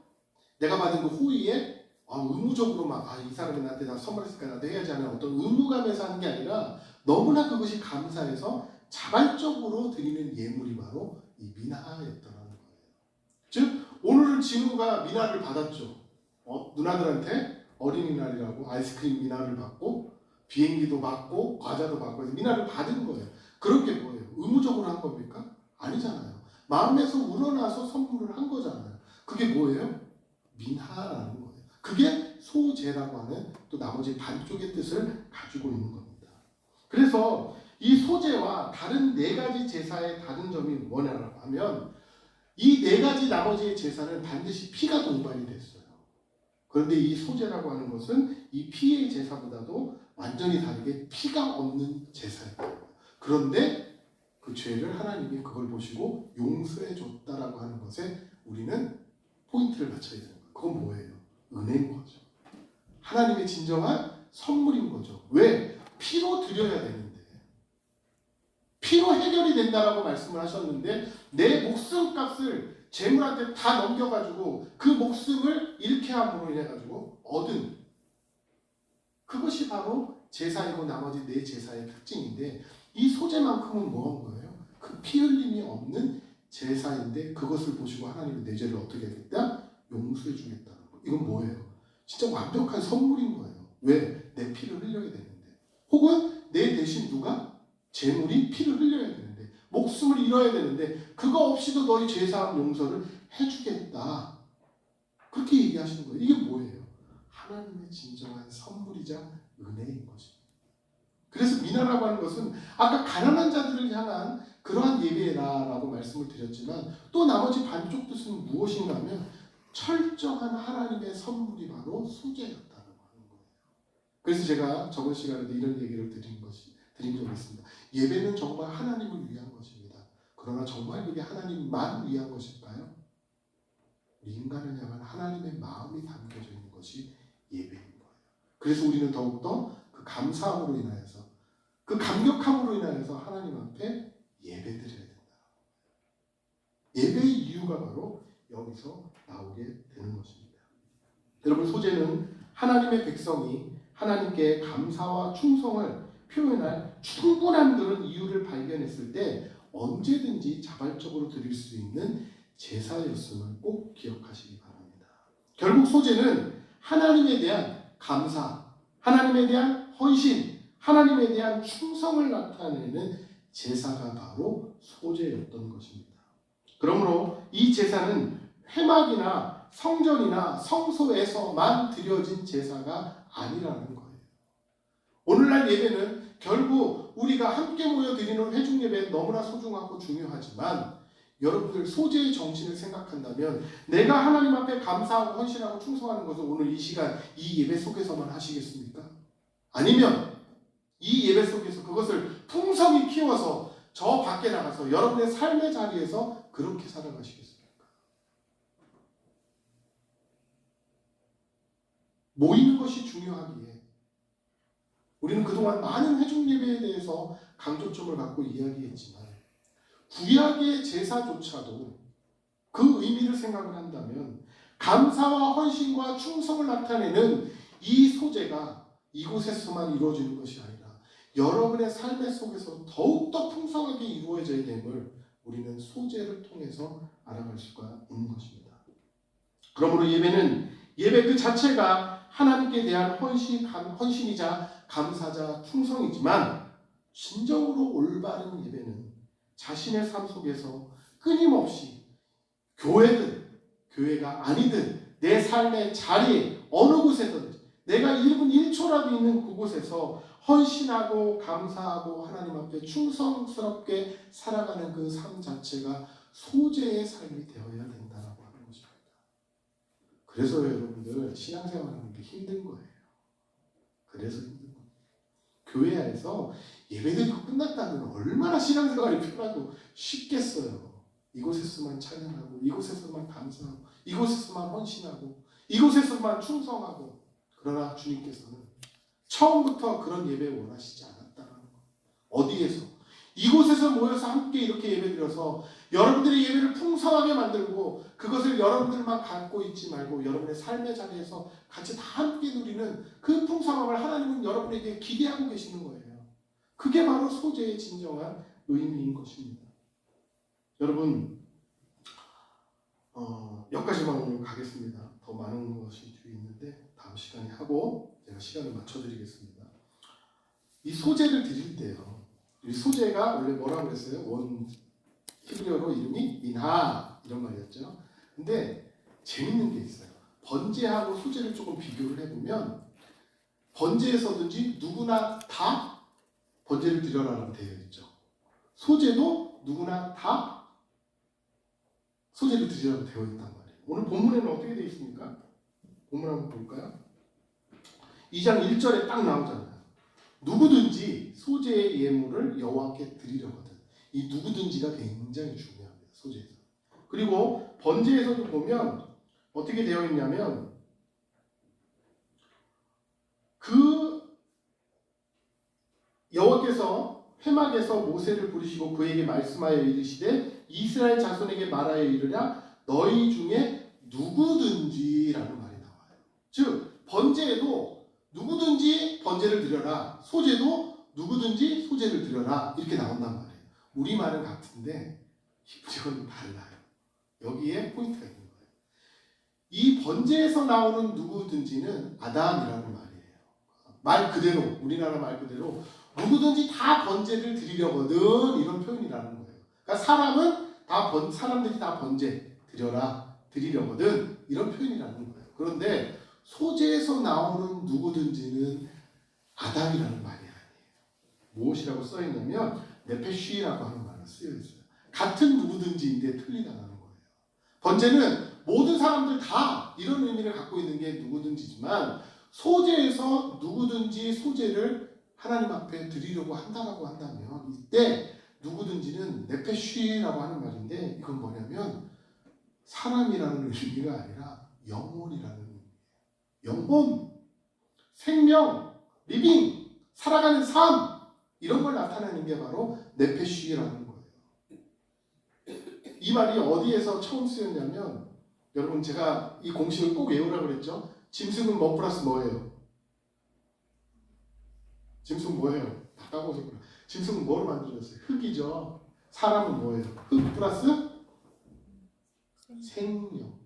내가 받은 그 호의에 의무적으로 이 사람이 나한테 다 선물했으니까 나도 해야지 하는 어떤 의무감에서 하는 게 아니라 너무나 그것이 감사해서 자발적으로 드리는 예물이 바로 이 민하였다는 거예요. 즉 오늘은 진우가 민하를 받았죠. 누나들한테 어린이날이라고 아이스크림 민하를 받고 비행기도 받고 과자도 받고 해서 민하를 받은 거예요. 그런 게 뭐예요? 의무적으로 한 겁니까? 아니잖아요. 마음에서 우러나서 선물을 한 거잖아요. 그게 뭐예요? 민하라는 거예요. 그게 소재라고 하는 또 나머지 반쪽의 뜻을 가지고 있는 겁니다. 그래서 이 소재와 다른 네 가지 제사의 다른 점이 뭐냐고 하면, 이 네 가지 나머지의 제사는 반드시 피가 동반이 됐어요. 그런데 이 소재라고 하는 것은 이 피의 제사보다도 완전히 다르게 피가 없는 제사예요. 그런데 그 죄를 하나님이 그걸 보시고 용서해 줬다라고 하는 것에 우리는 포인트를 맞춰야 되는 거예요. 그건 뭐예요? 은혜인 거죠. 하나님의 진정한 선물인 거죠. 왜? 피로 드려야 되는데, 피로 해결이 된다라고 말씀을 하셨는데 내 목숨값을 재물한테 다 넘겨가지고 그 목숨을 잃게 함으로 인해 가지고 얻은, 그것이 바로 제사이고 나머지 네 제사의 특징인데, 이 소재만큼은 뭐 한 거예요? 그 피 흘림이 없는 제사인데 그것을 보시고 하나님은 내 죄를 어떻게 하겠다? 용서해 주겠다는 거. 이건 뭐예요? 진짜 완벽한 선물인 거예요. 왜? 내 피를 흘려야 되는데. 혹은 내 대신 누가? 재물이 피를 흘려야 되는데, 목숨을 잃어야 되는데 그거 없이도 너희 죄사함 용서를 해주겠다. 그렇게 얘기하시는 거예요. 이게 뭐예요? 하나님의 진정한 선물이자 은혜인 것입니다. 그래서 민하라고 하는 것은 아까 가난한 자들을 향한 그러한 예배라고 말씀을 드렸지만, 또 나머지 반쪽 뜻은 무엇인가 하면 철저한 하나님의 선물이 바로 소재였다고 하는 거예요. 그래서 제가 저번 시간에도 이런 얘기를 드린 적이 있습니다. 예배는 정말 하나님을 위한 것입니다. 그러나 정말 그게 하나님만 위한 것일까요? 우리 인간을 향한 하나님의 마음이 담겨져 있는 것이 예배인 거예요. 그래서 우리는 더욱더 그 감사함으로 인하여서 그 감격함으로 인하여서 하나님 앞에 예배드려야 된다. 예배의 이유가 바로 여기서 나오게 되는 것입니다. 여러분, 소제는 하나님의 백성이 하나님께 감사와 충성을 표현할 충분한 그런 이유를 발견했을 때 언제든지 자발적으로 드릴 수 있는 제사였음을 꼭 기억하시기 바랍니다. 결국 소제는 하나님에 대한 감사, 하나님에 대한 헌신, 하나님에 대한 충성을 나타내는 제사가 바로 소제였던 것입니다. 그러므로 이 제사는 회막이나 성전이나 성소에서만 드려진 제사가 아니라는 거예요. 오늘날 예배는 결국 우리가 함께 모여 드리는 회중 예배는 너무나 소중하고 중요하지만 여러분들 소제의 정신을 생각한다면 내가 하나님 앞에 감사하고 헌신하고 충성하는 것을 오늘 이 시간 이 예배 속에서만 하시겠습니까? 아니면 이 예배 속에서 그것을 풍성히 키워서 저 밖에 나가서 여러분의 삶의 자리에서 그렇게 살아가시겠습니까? 모이는 것이 중요하기에 우리는 그동안 많은 회중 예배에 대해서 강조점을 갖고 이야기했지만 구약의 제사조차도 그 의미를 생각을 한다면 감사와 헌신과 충성을 나타내는 이 소제가 이곳에서만 이루어지는 것이 아니라 여러분의 삶의 속에서 더욱더 풍성하게 이루어져야 됨을 우리는 소제를 통해서 알아갈 수가 있는 것입니다. 그러므로 예배는 예배 그 자체가 하나님께 대한 헌신이자 감사자 충성이지만 진정으로 올바른 예배는 자신의 삶 속에서 끊임없이 교회든 교회가 아니든 내 삶의 자리에 어느 곳에든지 내가 1분 1초라도 있는 그곳에서 헌신하고 감사하고 하나님 앞에 충성스럽게 살아가는 그 삶 자체가 소제의 삶이 되어야 된다고 하는 것입니다. 그래서 여러분들 신앙생활하는 게 힘든 거예요. 그래서 힘든 거예요. 교회 안에서 예배드리고 끝났다면 얼마나 신앙생활이 편하고 쉽겠어요. 이곳에서만 찬양하고 이곳에서만 감사하고 이곳에서만 헌신하고 이곳에서만 충성하고. 그러나 주님께서는 처음부터 그런 예배 원하시지 않았다는 거예요. 어디에서? 이곳에서 모여서 함께 이렇게 예배드려서 여러분들의 예배를 풍성하게 만들고 그것을 여러분들만 갖고 있지 말고 여러분의 삶의 자리에서 같이 다 함께 누리는 그 풍성함을 하나님은 여러분에게 기대하고 계시는 거예요. 그게 바로 소제의 진정한 의미인 것입니다. 여러분, 여기까지만 오늘 가겠습니다. 더 많은 것이 뒤에 있는데 다음 시간에 하고 제가 시간을 맞춰드리겠습니다. 이 소제를 드릴 때요. 이 소제가 원래 뭐라고 그랬어요? 원 히브리어로 이름이 민하 이런 말이었죠. 근데 재밌는 게 있어요. 번제하고 소제를 조금 비교를 해보면 번제에서든지 누구나 다 번제를 드려라라고 되어 있죠. 소제도 누구나 다 소제를 드리라고 되어 있단 말이에요. 오늘 본문에는 어떻게 되어 있습니까? 본문 한번 볼까요? 2장 1절에 딱 나오잖아요. 누구든지 소제의 예물을 여호와께 드리려거든. 이 누구든지가 굉장히 중요합니다. 소제에서. 그리고 번제에서도 보면 어떻게 되어 있냐면 그 여호와께서 회막에서 모세를 부르시고 그에게 말씀하여 이르시되 이스라엘 자손에게 말하여 이르랴 너희 중에 누구든지라는 말이 나와요. 즉 번제에도 누구든지 번제를 드려라, 소제도 누구든지 소제를 드려라 이렇게 나온단 말이에요. 우리말은 같은데 히브리어는 달라요. 여기에 포인트가 있는 거예요. 이 번제에서 나오는 누구든지는 아담이라는 말이에요. 말 그대로, 우리나라 말 그대로 누구든지 다 번제를 드리려거든 이런 표현이라는 거예요. 그러니까 사람들이 다 번제 드리려거든 이런 표현이라는 거예요. 그런데 소제에서 나오는 누구든지는 아담이라는 말이 아니에요. 무엇이라고 써 있냐면 네페쉬라고 하는 말이 쓰여 있어요. 같은 누구든지인데 틀리다는 거예요. 번제는 모든 사람들 다 이런 의미를 갖고 있는 게 누구든지지만 소제에서 누구든지 소제를 하나님 앞에 드리려고 한다고 한다면 이때 누구든지는 네페쉬라고 하는 말인데 이건 뭐냐면 사람이라는 의미가 아니라 영혼이라는 의미예요. 영혼, 생명, 리빙, 살아가는 삶, 이런 걸 나타내는 게 바로 네페쉬라는 거예요. 이 말이 어디에서 처음 쓰였냐면, 여러분 제가 이 공식을 꼭 외우라고 그랬죠. 짐승은 뭐 플러스 뭐예요? 짐승 뭐예요? 다 까먹으셨구나. 짐승은 뭐로 만들어졌어요? 흙이죠. 사람은 뭐예요? 흙 플러스 생명.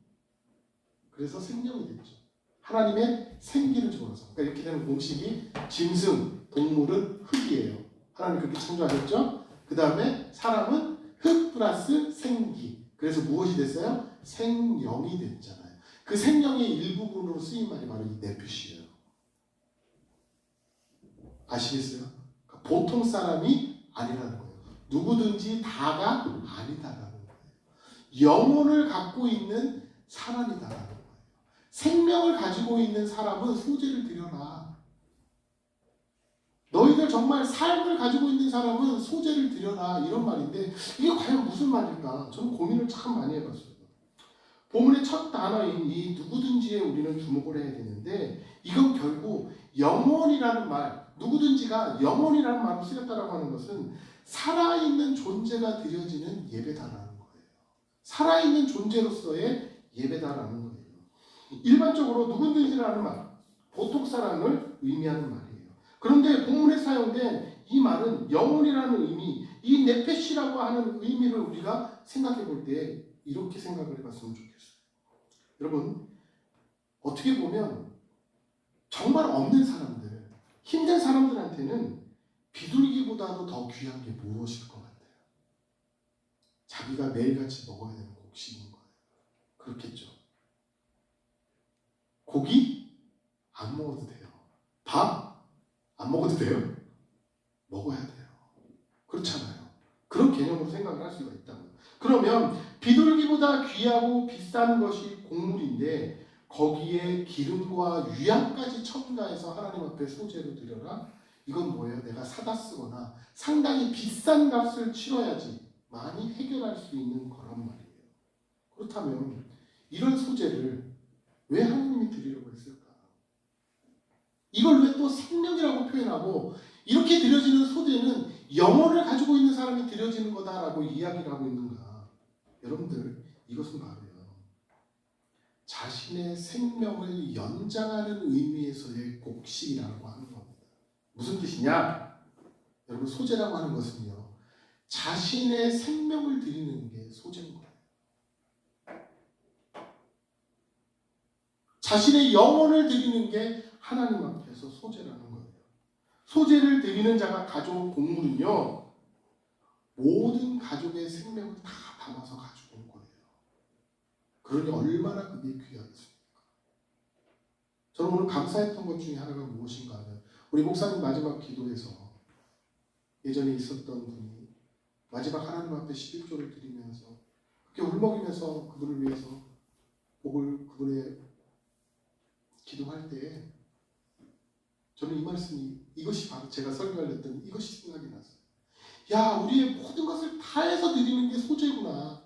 그래서 생명이 됐죠. 하나님의 생기를 집어넣어서. 그러니까 이렇게 되는 공식이 짐승, 동물은 흙이에요. 하나님 그렇게 창조하셨죠. 그 다음에 사람은 흙 플러스 생기. 그래서 무엇이 됐어요? 생명이 됐잖아요. 그 생명의 일부분으로 쓰인 말이 바로 이 네피시예요. 아시겠어요? 그러니까 보통 사람이 아니라는 거예요. 누구든지 다가 아니다라는 거예요. 영혼을 갖고 있는 사람이다라는 거예요. 생명을 가지고 있는 사람은 소재를 드려라. 너희들 정말 삶을 가지고 있는 사람은 소재를 드려라. 이런 말인데 이게 과연 무슨 말일까? 저는 고민을 참 많이 해봤어요. 본문의 첫 단어인 이 누구든지에 우리는 주목을 해야 되는데 이건 결국 영혼이라는 말, 누구든지가 영혼이라는 말로 쓰였다라고 하는 것은 살아있는 존재가 드려지는 예배다라는 거예요. 살아있는 존재로서의 예배다라는 거예요. 일반적으로 누구든지라는 말, 보통 사람을 의미하는 말이에요. 그런데 본문에 사용된 이 말은 영혼이라는 의미, 이 네페시라고 하는 의미를 우리가 생각해 볼 때 이렇게 생각을 해봤으면 좋겠어요. 여러분, 어떻게 보면 정말 없는 사람들, 힘든 사람들한테는 비둘기보다도 더 귀한 게 무엇일 것 같아요? 자기가 매일같이 먹어야 되는 곡식인 거예요. 그렇겠죠. 고기? 안 먹어도 돼요. 밥? 안 먹어도 돼요. 먹어야 돼요. 그렇잖아요. 그런 개념으로 생각을 할 수가 있다고요. 그러면 비둘기보다 귀하고 비싼 것이 곡물인데 거기에 기름과 유향까지 첨가해서 하나님 앞에 소재로 드려라. 이건 뭐예요? 내가 사다 쓰거나 상당히 비싼 값을 치러야지 많이 해결할 수 있는 거란 말이에요. 그렇다면 이런 소재를 왜 하나님이 드리려고 했을까? 이걸 왜 또 생명이라고 표현하고 이렇게 드려지는 소재는 영혼을 가지고 있는 사람이 드려지는 거다라고 이야기를 하고 있는가? 여러분들, 이것은 바로요. 자신의 생명을 연장하는 의미에서의 곡식이라고 하는 겁니다. 무슨 뜻이냐? 여러분, 소재라고 하는 것은요. 자신의 생명을 드리는 게 소재인 거예요. 자신의 영혼을 드리는 게 하나님 앞에서 소재라는 거예요. 소재를 드리는 자가 가져온 곡물은요. 모든 가족의 생명을 다 담아서 가지고 온 거예요. 그러니 얼마나 그게 귀하겠습니까? 저는 오늘 감사했던 것 중에 하나가 무엇인가 하면 우리 목사님 마지막 기도에서 예전에 있었던 분이 마지막 하나님 앞에 11조를 드리면서 그렇게 울먹이면서 그분을 위해서 복을 그분의 기도할 때 저는 이 말씀이 이것이 바로 제가 설교하려던 이것이 생각이 났어요. 야, 우리의 모든 것을 다해서 드리는 게 소재구나.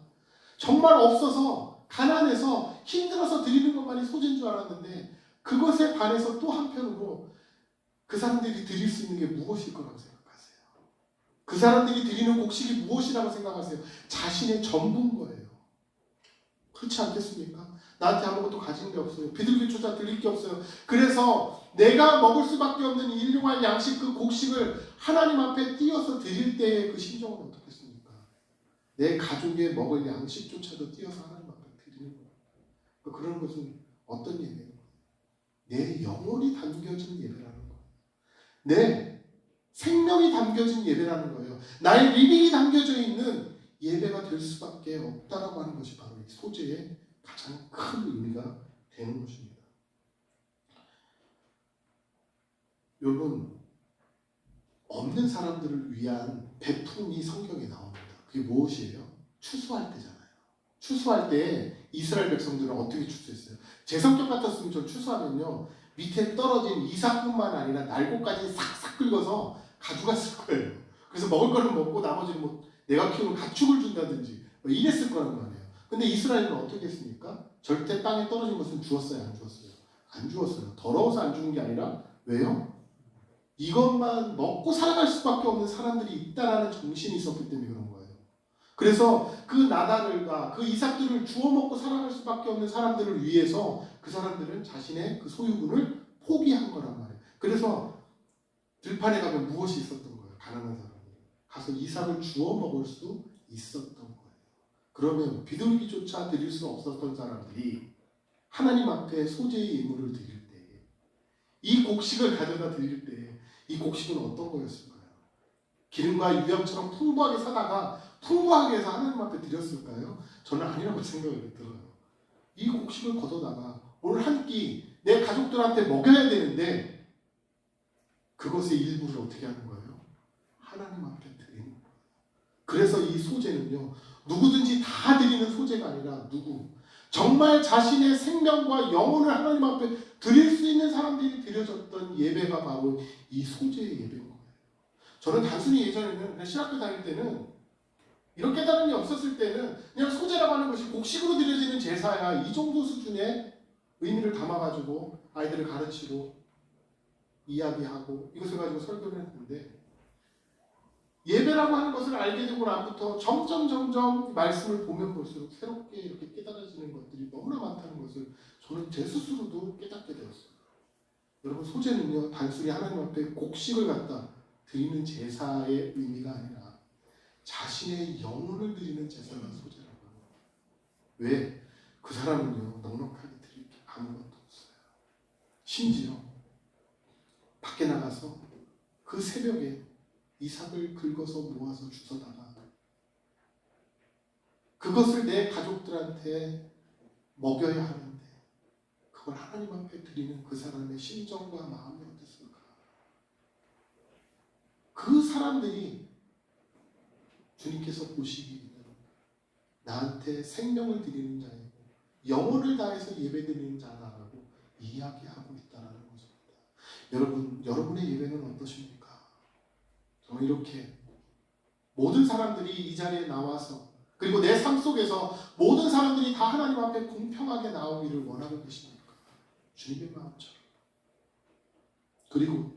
정말 없어서 가난해서 힘들어서 드리는 것만이 소재인 줄 알았는데 그것에 반해서 또 한편으로 그 사람들이 드릴 수 있는 게 무엇일 거라고 생각하세요? 그 사람들이 드리는 곡식이 무엇이라고 생각하세요? 자신의 전부인 거예요. 그렇지 않겠습니까? 나한테 아무것도 가진 게 없어요. 비둘기조차 드릴 게 없어요. 그래서 내가 먹을 수밖에 없는 일용할 양식 그 곡식을 하나님 앞에 띄어서 드릴 때의 그 심정은 어떻겠습니까? 내 가족의 먹을 양식조차도 띄어서 하나님 앞에 드리는 거예요. 그런 것은 어떤 예배예요? 내 영혼이 담겨진 예배라는 거예요. 내 생명이 담겨진 예배라는 거예요. 나의 리빙이 담겨져 있는 예배가 될 수밖에 없다라고 하는 것이 바로 이 소재의 가장 큰 의미가 되는 것입니다. 여러분, 없는 사람들을 위한 베품이 성경에 나옵니다. 그게 무엇이에요? 추수할 때잖아요. 추수할 때 이스라엘 백성들은 어떻게 추수했어요? 제 성격 같았으면 저 추수하면요 밑에 떨어진 이삭뿐만 아니라 날고까지 싹싹 긁어서 가져갔을 거예요. 그래서 먹을 거는 먹고 나머지는 뭐 내가 키우는 가축을 준다든지 뭐 이랬을 거란 말이에요. 근데 이스라엘은 어떻게 했습니까? 절대 땅에 떨어진 것은 주었어요, 안 주었어요? 안 주었어요. 더러워서 안 주는 게 아니라 왜요? 이것만 먹고 살아갈 수밖에 없는 사람들이 있다라는 정신이 있었기 때문에 그런 거예요. 그래서 그 나달과 그 이삭들을 주워 먹고 살아갈 수밖에 없는 사람들을 위해서 그 사람들은 자신의 그 소유분을 포기한 거란 말이에요. 그래서 들판에 가면 무엇이 있었던 거예요? 가난한 사람이 가서 이삭을 주워 먹을 수 있었던 거예요. 그러면 비둘기조차 드릴 수 없었던 사람들이 하나님 앞에 소재의 예물을 드릴 때, 이 곡식을 가져다 드릴 때 이 곡식은 어떤 거였을까요? 기름과 유향처럼 풍부하게 사다가 풍부하게 해서 하나님 앞에 드렸을까요? 저는 아니라고 생각이 들어요. 이 곡식을 걷어다가 오늘 한 끼 내 가족들한테 먹여야 되는데 그것의 일부를 어떻게 하는 거예요? 하나님 앞에 드리는 거예요. 그래서 이 소재는요, 누구든지 다 드리는 소재가 아니라 정말 자신의 생명과 영혼을 하나님 앞에 드릴 수 있는 사람들이 드려졌던 예배가 바로 이 소재의 예배인 거예요. 저는 단순히 예전에는 그냥 신학교 다닐 때는 이런 깨달음이 없었을 때는 그냥 소재라고 하는 것이 곡식으로 드려지는 제사야, 이 정도 수준의 의미를 담아가지고 아이들을 가르치고 이야기하고 이것을 가지고 설교를 했는데, 예배라고 하는 것을 알게 되고 나부터 점점 말씀을 보면 볼수록 새롭게 이렇게 깨달아지는 것들이 너무나 많다는 것을 저는 제 스스로도 깨닫게 되었어요. 여러분, 소재는요, 단순히 하나님 앞에 곡식을 갖다 드리는 제사의 의미가 아니라 자신의 영혼을 드리는 제사가 소재라고 합니다. 왜? 그 사람은요, 넉넉하게 드릴 게 아무것도 없어요. 심지어 밖에 나가서 그 새벽에 이삭을 긁어서 모아서 주워다가 그것을 내 가족들한테 먹여야 하는데 그걸 하나님 앞에 드리는 그 사람의 심정과 마음이 어땠을까? 그 사람들이 주님께서 보시기에는 나한테 생명을 드리는 자이고 영혼을 다해서 예배드리는 자다라고 이야기하고 있다는 것입니다. 여러분, 여러분의 예배는 어떠십니까? 저는 이렇게 모든 사람들이 이 자리에 나와서, 그리고 내 삶 속에서 모든 사람들이 다 하나님 앞에 공평하게 나오기를 원하고 계십니까? 주님의 마음처럼. 그리고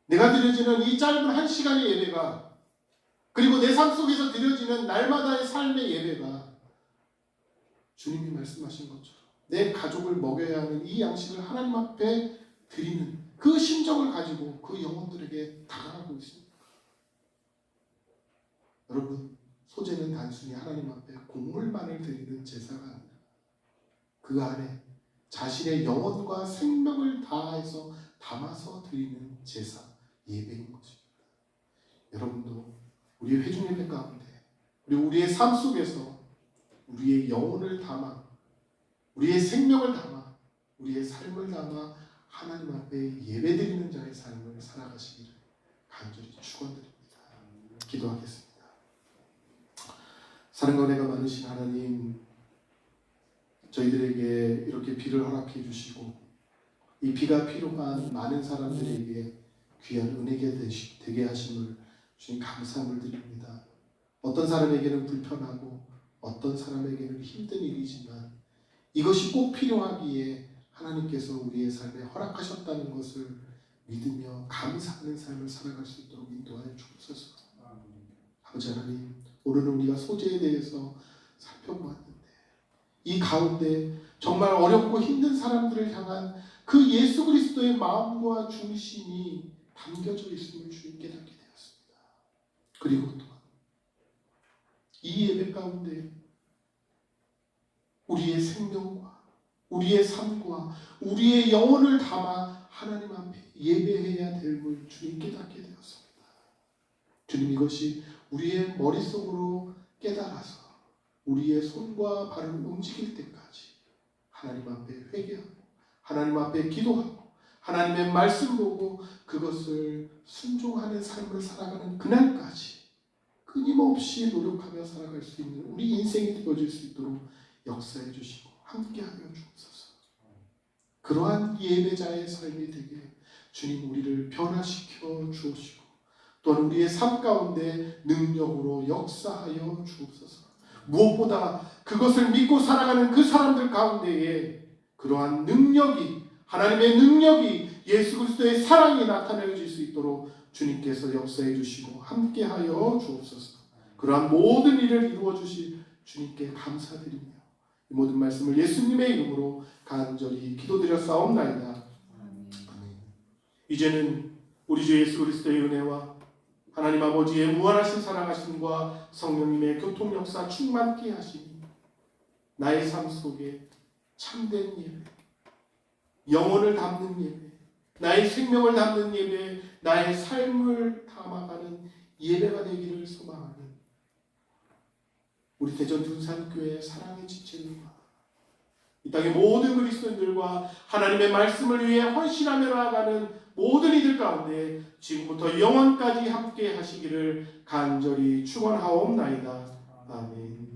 내가 드려지는 이 짧은 한 시간의 예배가, 그리고 내 삶 속에서 드려지는 날마다의 삶의 예배가 주님이 말씀하신 것처럼 내 가족을 먹여야 하는 이 양식을 하나님 앞에 드리는 그 심정을 가지고 그 영혼들에게 다가가고 있습니다. 여러분, 소재는 단순히 하나님 앞에 곡물만을 드리는 제사가 아니라 그 안에 자신의 영혼과 생명을 다해서 담아서 드리는 제사, 예배인 것입니다. 여러분도 우리의 회중 예배 가운데, 그리고 우리의 삶 속에서 우리의 영혼을 담아, 우리의 생명을 담아, 우리의 삶을 담아 하나님 앞에 예배드리는 자의 삶을 살아가시기를 간절히 축원드립니다. 기도하겠습니다. 사랑과 은혜가 많으신 하나님, 저희들에게 이렇게 비를 허락해 주시고 이 비가 필요한 많은 사람들에게 귀한 은혜가 되게 하심을 주님 감사함을 드립니다. 어떤 사람에게는 불편하고 어떤 사람에게는 힘든 일이지만 이것이 꼭 필요하기에 하나님께서 우리의 삶에 허락하셨다는 것을 믿으며 감사하는 삶을 살아갈 수 있도록 인도하여 주옵소서. 아버지 하나님, 오늘은 우리가 소재에 대해서 살펴보았는데 이 가운데 정말 어렵고 힘든 사람들을 향한 그 예수 그리스도의 마음과 중심이 담겨져 있음을 주님 깨닫게 되었습니다. 그리고 또한 이 예배 가운데 우리의 생명과 우리의 삶과 우리의 영혼을 담아 하나님 앞에 예배해야 될 걸 주님 깨닫게 되었습니다. 주님, 이것이 우리의 머릿속으로 깨달아서 우리의 손과 발을 움직일 때까지 하나님 앞에 회개하고 하나님 앞에 기도하고 하나님의 말씀 보고 그것을 순종하는 삶을 살아가는 그날까지 끊임없이 노력하며 살아갈 수 있는 우리 인생이 되어질 수 있도록 역사해 주시고 함께하여 주옵소서. 그러한 예배자의 삶이 되게 주님 우리를 변화시켜 주옵시고 또한 우리의 삶 가운데 능력으로 역사하여 주옵소서. 무엇보다 그것을 믿고 살아가는 그 사람들 가운데에 그러한 능력이, 하나님의 능력이, 예수 그리스도의 사랑이 나타내질 수 있도록 주님께서 역사해 주시고 함께하여 주옵소서. 그러한 모든 일을 이루어 주실 주님께 감사드리며 이 모든 말씀을 예수님의 이름으로 간절히 기도드렸사옵나이다. 아멘. 이제는 우리 주 예수 그리스도의 은혜와 하나님 아버지의 무한하신 사랑하심과 성령님의 교통 역사 충만케 하시니 나의 삶 속에 참된 예배, 영혼을 담는 예배, 나의 생명을 담는 예배, 나의 삶을 담아가는 예배가 되기를 소망하는 우리 대전 둔산교회 사랑의 지체들과 이 땅의 모든 그리스도인들과 하나님의 말씀을 위해 헌신하며 나아가는 모든 이들 가운데 지금부터 영원까지 함께 하시기를 간절히 축원하옵나이다. 아멘.